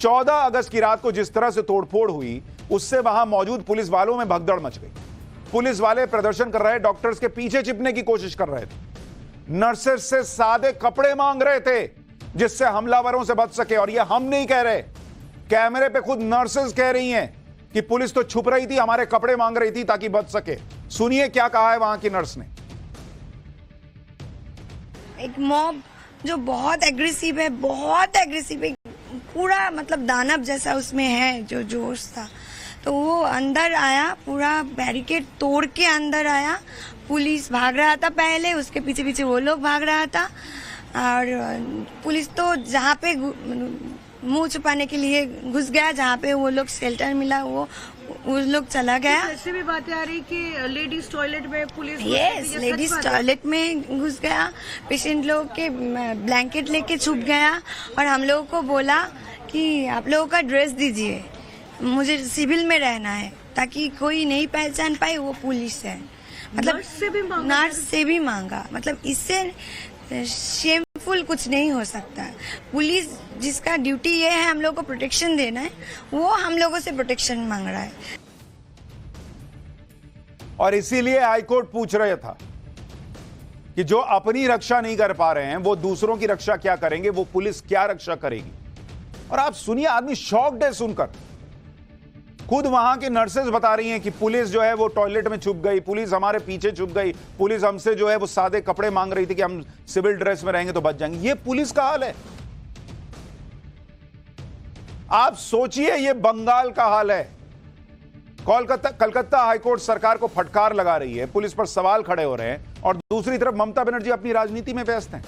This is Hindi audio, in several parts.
14 अगस्त की रात को जिस तरह से तोड़फोड़ हुई, उससे वहां मौजूद पुलिस वालों में भगदड़ मच गई। पुलिस वाले प्रदर्शन कर रहे डॉक्टर्स के पीछे छिपने की कोशिश कर रहे थे। नर्सेस से सादे कपड़े मांग रहे थे जिससे हमलावरों से बच सके। और ये हम नहीं कह रहे, कैमरे पे खुद नर्सेस कह रही हैं कि पुलिस तो छुप रही थी, हमारे कपड़े मांग रही थी ताकि बच सके। सुनिए क्या कहा है वहां की नर्स ने। एक मॉब जो बहुत एग्रेसिव है, पूरा मतलब दानव जैसा उसमें है जो जोश था। तो वो अंदर आया, पूरा बैरिकेड तोड़ के अंदर आया। पुलिस भाग रहा था पहले, उसके पीछे पीछे वो लोग भाग रहा था। और पुलिस तो जहाँ पे मुंह छुपाने के लिए घुस गया, जहाँ पे वो लोग शेल्टर मिला वो लोग चला गया। ऐसे भी बातें आ रही कि लेडीज टॉयलेट में पुलिस, यस, लेडीज टॉयलेट में घुस गया, पेशेंट लोग के ब्लैंकेट लेके छुप गया और हम लोगों को बोला कि आप लोगों का ड्रेस दीजिए, मुझे सिविल में रहना है ताकि कोई नहीं पहचान पाए वो पुलिस है। मतलब नर्स से भी मांगा। मतलब इससे शेमफुल कुछ नहीं हो सकता। पुलिस जिसका ड्यूटी ये है हम लोग को प्रोटेक्शन देना है, वो हम लोगों से प्रोटेक्शन मांग रहा है। और इसीलिए हाईकोर्ट पूछ रहा था कि जो अपनी रक्षा नहीं कर पा रहे हैं वो दूसरों की रक्षा क्या करेंगे, वो पुलिस क्या रक्षा करेगी। और आप सुनिए, आदमी शॉक्ड है सुनकर। खुद वहां के नर्सेज बता रही हैं कि पुलिस जो है वो टॉयलेट में छुप गई, पुलिस हमारे पीछे छुप गई, पुलिस हमसे जो है वो सादे कपड़े मांग रही थी कि हम सिविल ड्रेस में रहेंगे तो बच जाएंगे। ये पुलिस का हाल है। आप सोचिए, ये बंगाल का हाल है। कलकत्ता हाईकोर्ट सरकार को फटकार लगा रही है, पुलिस पर सवाल खड़े हो रहे हैं और दूसरी तरफ ममता बनर्जी अपनी राजनीति में व्यस्त हैं।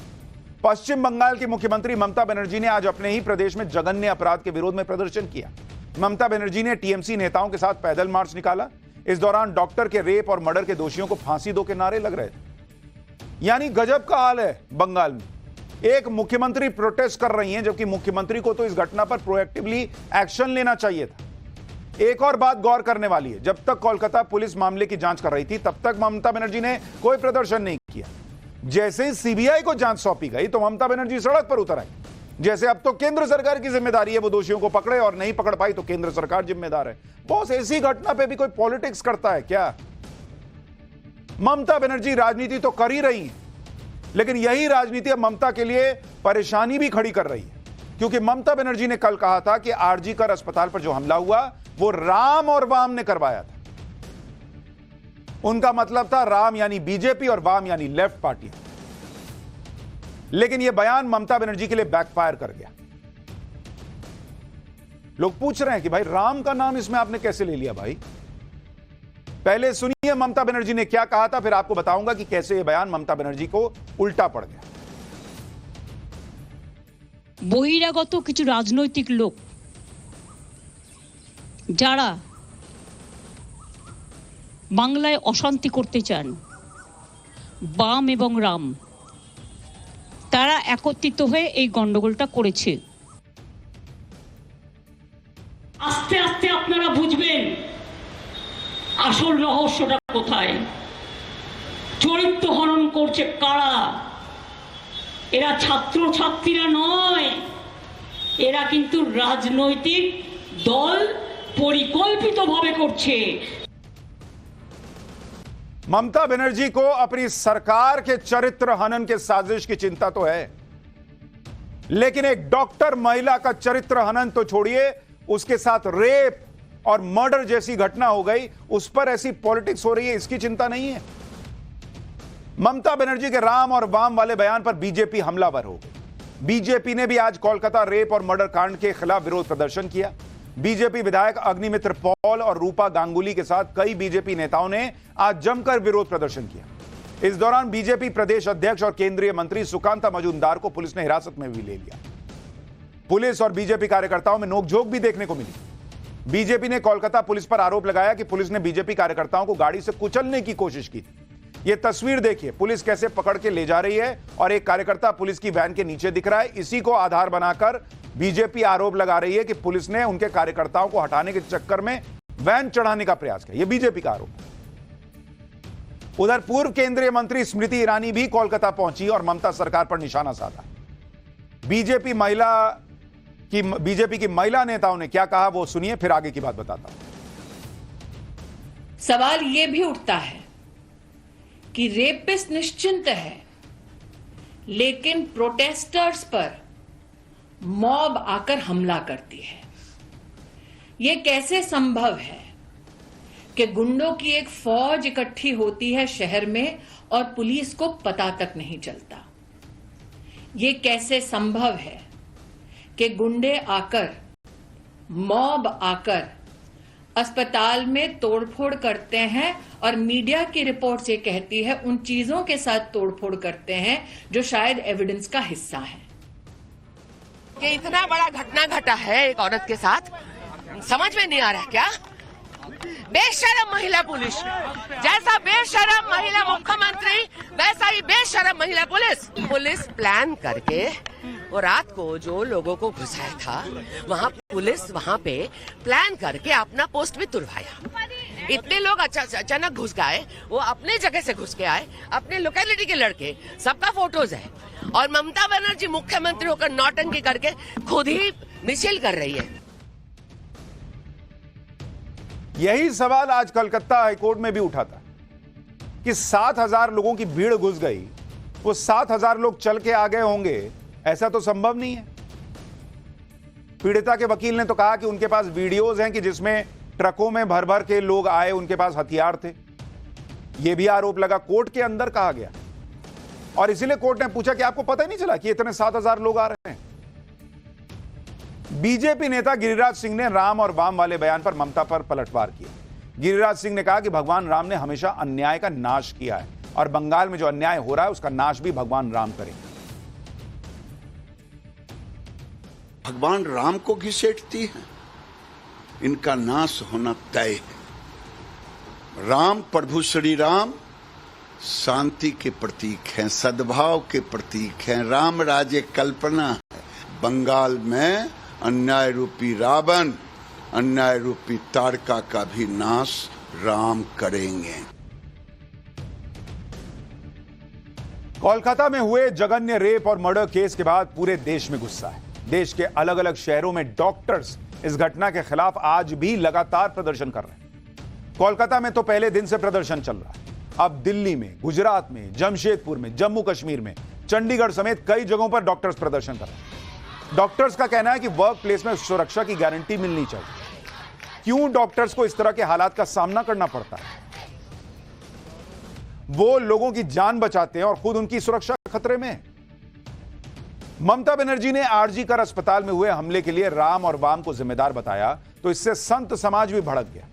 पश्चिम बंगाल की मुख्यमंत्री ममता बनर्जी ने आज अपने ही प्रदेश में जघन्य अपराध के विरोध में प्रदर्शन किया। ममता बनर्जी ने टीएमसी नेताओं के साथ पैदल मार्च निकाला। इस दौरान डॉक्टर के रेप और मर्डर के दोषियों को फांसी दो के नारे लग रहे थे। यानी गजब का हाल है बंगाल में। एक मुख्यमंत्री प्रोटेस्ट कर रही हैं, जबकि मुख्यमंत्री को तो इस घटना पर प्रोएक्टिवली एक्शन लेना चाहिए था। एक और बात गौर करने वाली है, जब तक कोलकाता पुलिस मामले की जांच कर रही थी तब तक ममता बनर्जी ने कोई प्रदर्शन नहीं किया। जैसे ही सीबीआई को जांच सौंपी गई तो ममता बनर्जी सड़क पर उतर आई। जैसे अब तो केंद्र सरकार की जिम्मेदारी है वो दोषियों को पकड़े, और नहीं पकड़ पाई तो केंद्र सरकार जिम्मेदार है। बॉस, ऐसी घटना पे भी कोई पॉलिटिक्स करता है क्या? ममता बनर्जी राजनीति तो कर ही रही है, लेकिन यही राजनीति अब ममता के लिए परेशानी भी खड़ी कर रही है। क्योंकि ममता बनर्जी ने कल कहा था कि आरजी कर अस्पताल पर जो हमला हुआ वो राम और वाम ने करवाया था। उनका मतलब था राम यानी बीजेपी और वाम यानी लेफ्ट पार्टी। लेकिन यह बयान ममता बनर्जी के लिए बैकफायर कर गया। लोग पूछ रहे हैं कि भाई राम का नाम इसमें आपने कैसे ले लिया भाई? पहले सुनिए ममता बनर्जी ने क्या कहा था, फिर आपको बताऊंगा कि कैसे यह बयान ममता बनर्जी को उल्टा पड़ गया। বহিরাগত কিছু রাজনৈতিক লোক যারা বাংলায় অশান্তি করতে চান, বাম এবং রাম, তারা একত্রিত হয়ে এই গন্ডগোলটা করেছে। আস্তে আস্তে আপনারা বুঝবেন আসল রহস্যটা কোথায়। চরিত্র হনন করছে কারা? এরা ছাত্র ছাত্রীরা নয়, এরা কিন্তু রাজনৈতিক দল পরিকল্পিতভাবে করছে। ममता बनर्जी को अपनी सरकार के चरित्र हनन के साजिश की चिंता तो है, लेकिन एक डॉक्टर महिला का चरित्र हनन तो छोड़िए, उसके साथ रेप और मर्डर जैसी घटना हो गई, उस पर ऐसी पॉलिटिक्स हो रही है, इसकी चिंता नहीं है। ममता बनर्जी के राम और वाम वाले बयान पर बीजेपी हमलावर हो गई। बीजेपी ने भी आज कोलकाता रेप और मर्डर कांड के खिलाफ विरोध प्रदर्शन किया। बीजेपी विधायक अग्निमित्र पॉल और रूपा गांगुली के साथ कई बीजेपी नेताओं ने आज जमकर विरोध प्रदर्शन किया। इस दौरान बीजेपी प्रदेश अध्यक्ष और केंद्रीय मंत्री सुकांता मजूमदार को पुलिस ने हिरासत में भी ले लिया। पुलिस और बीजेपी कार्यकर्ताओं में नोकझोंक भी देखने को मिली। बीजेपी ने कोलकाता पुलिस पर आरोप लगाया कि पुलिस ने बीजेपी कार्यकर्ताओं को गाड़ी से कुचलने की कोशिश की थी। यह तस्वीर देखिए, पुलिस कैसे पकड़ के ले जा रही है और एक कार्यकर्ता पुलिस की वैन के नीचे दिख रहा है। इसी को आधार बनाकर बीजेपी आरोप लगा रही है कि पुलिस ने उनके कार्यकर्ताओं को हटाने के चक्कर में वैन चढ़ाने का प्रयास किया। यह बीजेपी का आरोप है। उधर पूर्व केंद्रीय मंत्री स्मृति ईरानी भी कोलकाता पहुंची और ममता सरकार पर निशाना साधा। बीजेपी महिला कि बीजेपी की महिला नेताओं ने क्या कहा, वो सुनिए, फिर आगे की बात बताता हूं। सवाल यह भी उठता है कि रेपिस्ट निश्चिंत है, लेकिन प्रोटेस्टर्स पर मॉब आकर हमला करती है। यह कैसे संभव है कि गुंडों की एक फौज इकट्ठी होती है शहर में और पुलिस को पता तक नहीं चलता? यह कैसे संभव है कि गुंडे आकर, मॉब आकर अस्पताल में तोड़फोड़ करते हैं और मीडिया की रिपोर्ट ये कहती है उन चीजों के साथ तोड़फोड़ करते हैं जो शायद एविडेंस का हिस्सा है? कि इतना बड़ा घटना घटा है एक औरत के साथ, समझ में नहीं आ रहा क्या? बेशरम महिला पुलिस, जैसा बेशरम महिला मुख्यमंत्री वैसा ही बेशरम महिला पुलिस प्लान करके वो रात को जो लोगों को घुसाया था वहाँ पुलिस वहाँ पे प्लान करके अपना पोस्ट भी तुड़वाया। इतने लोग अचानक घुस गए, वो अपने जगह से घुस के आए, अपने लोकेलिटी के लड़के, सबका फोटोज है, और ममता बनर्जी मुख्यमंत्री होकर नौटंकी करके खुद ही मिছিল कर रही है। यही सवाल आज कलकत्ता हाईकोर्ट में भी उठा था कि 7,000 लोगों की भीड़ घुस गई, वो 7,000 लोग चल के आ गए होंगे, ऐसा तो संभव नहीं है। पीड़िता के वकील ने तो कहा कि उनके पास वीडियोज हैं कि जिसमें ट्रकों में भर भर के लोग आए, उनके पास हथियार थे। यह भी आरोप लगा, कोर्ट के अंदर कहा गया, और इसीलिए कोर्ट ने पूछा कि आपको पता ही नहीं चला कि इतने 7,000 लोग आ रहे हैं। बीजेपी नेता गिरिराज सिंह ने राम और वाम वाले बयान पर ममता पर पलटवार किया। गिरिराज सिंह ने कहा कि भगवान राम ने हमेशा अन्याय का नाश किया है और बंगाल में जो अन्याय हो रहा है उसका नाश भी भगवान राम करेंगे। भगवान राम को घिसेटती है, इनका नाश होना तय है। राम, प्रभु श्री राम शांति के प्रतीक हैं, सद्भाव के प्रतीक हैं, राम राज्य कल्पना है। बंगाल में अन्याय रूपी रावण, अन्याय रूपी तारका का भी नाश राम करेंगे। कोलकाता में हुए जघन्य रेप और मर्डर केस के बाद पूरे देश में गुस्सा है। देश के अलग अलग शहरों में डॉक्टर्स इस घटना के खिलाफ आज भी लगातार प्रदर्शन कर रहे हैं। कोलकाता में तो पहले दिन से प्रदर्शन चल रहा है। अब दिल्ली में, गुजरात में, जमशेदपुर में, जम्मू कश्मीर में, चंडीगढ़ समेत कई जगहों पर डॉक्टर्स प्रदर्शन कर रहे हैं। डॉक्टर्स का कहना है कि वर्क प्लेस में सुरक्षा की गारंटी मिलनी चाहिए। क्यों डॉक्टर्स को इस तरह के हालात का सामना करना पड़ता है? वो लोगों की जान बचाते हैं और खुद उनकी सुरक्षा खतरे में है। ममता बनर्जी ने आरजी कर अस्पताल में हुए हमले के लिए राम और वाम को जिम्मेदार बताया, तो इससे संत समाज भी भड़क गया।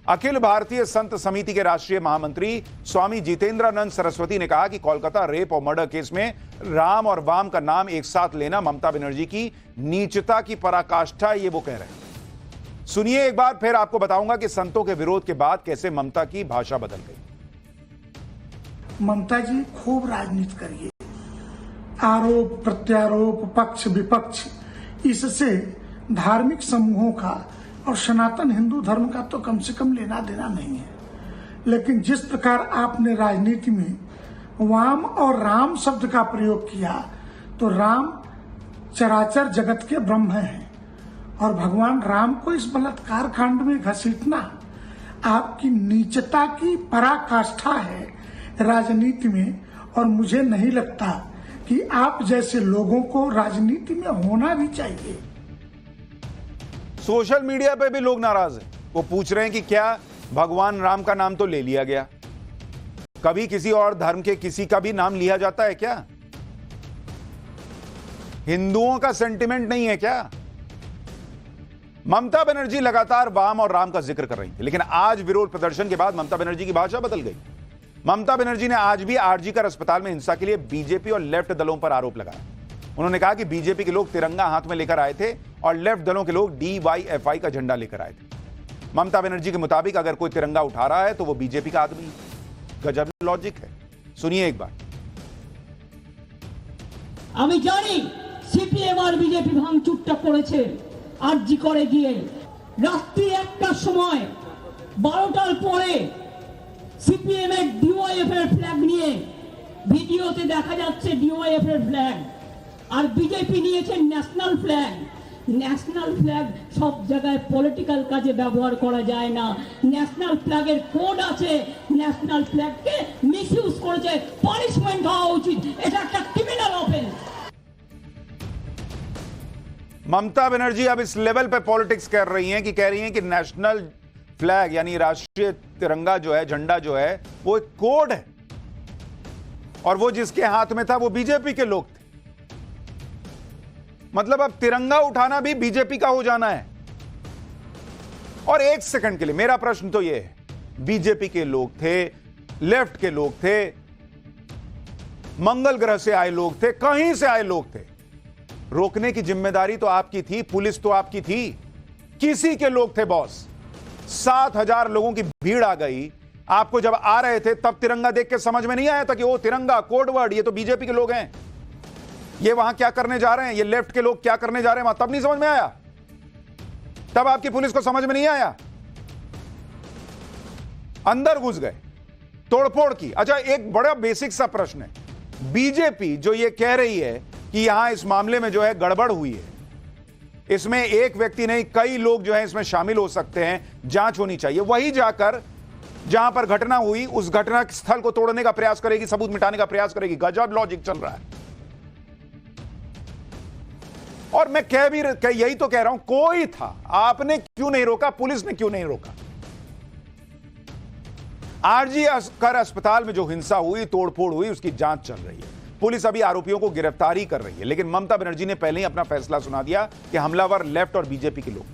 अखिल भारतीय संत समिति के राष्ट्रीय महामंत्री स्वामी जितेंद्रानंद सरस्वती ने कहा कि कोलकाता रेप और मर्डर केस में राम और वाम का नाम एक साथ लेना ममता बनर्जी की नीचता की पराकाष्ठा है, ये वो कह रहे हैं। सुनिए एक बार, फिर आपको बताऊंगा कि संतों के विरोध के बाद कैसे ममता की भाषा बदल गई। ममता जी खूब राजनीति करिए, आरोप प्रत्यारोप, पक्ष विपक्ष, इससे धार्मिक समूहों का और सनातन हिंदू धर्म का तो कम से कम लेना देना नहीं है। लेकिन जिस प्रकार आपने राजनीति में वाम और राम शब्द का प्रयोग किया, तो राम चराचर जगत के ब्रह्म हैं और भगवान राम को इस बलात्कार कांड में घसीटना आपकी नीचता की पराकाष्ठा है राजनीति में। और मुझे नहीं लगता कि आप जैसे लोगों को राजनीति में होना भी चाहिए। सोशल मीडिया पे भी लोग नाराज हैं। वो पूछ रहे हैं कि क्या भगवान राम का नाम तो ले लिया गया, कभी किसी और धर्म के किसी का भी नाम लिया जाता है क्या? हिंदुओं का सेंटिमेंट नहीं है क्या? ममता बनर्जी लगातार वाम और राम का जिक्र कर रही थी, लेकिन आज विरोध प्रदर्शन के बाद ममता बनर्जी की भाषा बदल गई। ममता बनर्जी ने आज भी आरजी कर अस्पताल में हिंसा के लिए बीजेपी और लेफ्ट दलों पर आरोप लगाया। उन्होंने कहा कि बीजेपी के लोग तिरंगा हाथ में लेकर आए थे और लेफ्ट दलों के लोग DYFI का झंडा लेकर आए थे। ममता बनर्जी के मुताबिक अगर कोई तिरंगा उठा रहा है तो वो बीजेपी का आदमी है। गजब लॉजिक है। सुनिए एक बार। আমি জানি সিপিএম আর বিজেপি ভাঙচুরটা করেছে আরজি করে গিয়ে রাত্রি 1টার সময় 12টার পরে সিপিএম এর DYF এর ফ্ল্যাগ নিয়ে ভিডিওতে দেখা যাচ্ছে DYF এর ফ্ল্যাগ আর বিজেপি নিয়েছে ন্যাশনাল ফ্ল্যাগ। ন্যাশনাল ফ্ল্যাগ সব জায়গায় পলিটিক্যাল কাজে ব্যবহার করা যায় না। ন্যাশনাল ফ্ল্যাগের কোড আছে, ন্যাশনাল ফ্ল্যাগকে মিসইউজ করেছে, পানিশমেন্ট হওয়া উচিত। এটা একটা ক্রিমিনাল অফেন্স। ममता बनर्जी अब इस लेवल पे पॉलिटिक्स कर रही हैं कि कह रही हैं कि नेशनल फ्लैग यानी राष्ट्रीय तिरंगा जो है, झंडा जो है, वो एक कोड है और वो जिसके हाथ में था वो बीजेपी के लोग थे। मतलब अब तिरंगा उठाना भी बीजेपी का हो जाना है। और एक सेकंड के लिए मेरा प्रश्न तो यह है, बीजेपी के लोग थे, लेफ्ट के लोग थे, मंगल ग्रह से आए लोग थे, कहीं से आए लोग थे, रोकने की जिम्मेदारी तो आपकी थी, पुलिस तो आपकी थी, किसी के लोग थे बॉस। 7,000 लोगों की भीड़ आ गई, आपको जब आ रहे थे तब तिरंगा देख के समझ में नहीं आया था कि वो तिरंगा कोड वर्ड, ये तो बीजेपी के लोग हैं, ये वहां क्या करने जा रहे हैं, ये लेफ्ट के लोग क्या करने जा रहे हैं, वहां तब नहीं समझ में आया, तब आपकी पुलिस को समझ में नहीं आया, अंदर घुस गए, तोड़फोड़ की। अच्छा, एक बड़ा बेसिक सा प्रश्न है, बीजेपी जो ये कह रही है कि यहां इस मामले में जो है गड़बड़ हुई है, इसमें एक व्यक्ति नहीं कई लोग जो है इसमें शामिल हो सकते हैं, जांच होनी चाहिए, वही जाकर जहां पर घटना हुई उस घटना स्थल को तोड़ने का प्रयास करेगी, सबूत मिटाने का प्रयास करेगी। गजब लॉजिक चल रहा है। और मैं यही तो कह रहा हूं, कोई था, आपने क्यों नहीं रोका, पुलिस ने क्यों नहीं रोका? आरजी कर अस्पताल में जो हिंसा हुई, तोड़फोड़ हुई, उसकी जांच चल रही है, पुलिस अभी आरोपियों को गिरफ्तारी कर रही है, लेकिन ममता बनर्जी ने पहले ही अपना फैसला सुना दिया कि हमलावर लेफ्ट और बीजेपी के लोग।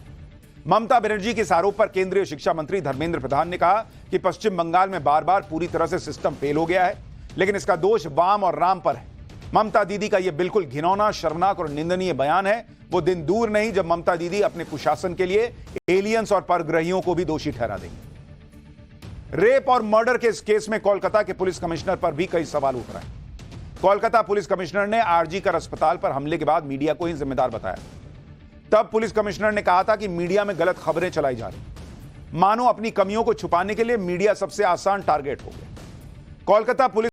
ममता बनर्जी के इस आरोप पर केंद्रीय शिक्षा मंत्री धर्मेंद्र प्रधान ने कहा कि पश्चिम बंगाल में बार बार पूरी तरह से सिस्टम फेल हो गया है, लेकिन इसका दोष वाम और राम पर है। ममता दीदी का यह बिल्कुल घिनौना, शर्मनाक और निंदनीय बयान है। वो दिन दूर नहीं जब ममता दीदी अपने कुशासन के लिए एलियंस और परग्रहियों को भी दोषी ठहरा देंगे। रेप और मर्डर के इस केस में कोलकाता के पुलिस कमिश्नर पर भी कई सवाल उठ रहे हैं। कोलकाता पुलिस कमिश्नर ने आरजी कर अस्पताल पर हमले के बाद मीडिया को ही जिम्मेदार बताया। तब पुलिस कमिश्नर ने कहा था कि मीडिया में गलत खबरें चलाई जा रही, मानो अपनी कमियों को छुपाने के लिए मीडिया सबसे आसान टारगेट हो गया। कोलकाता पुलिस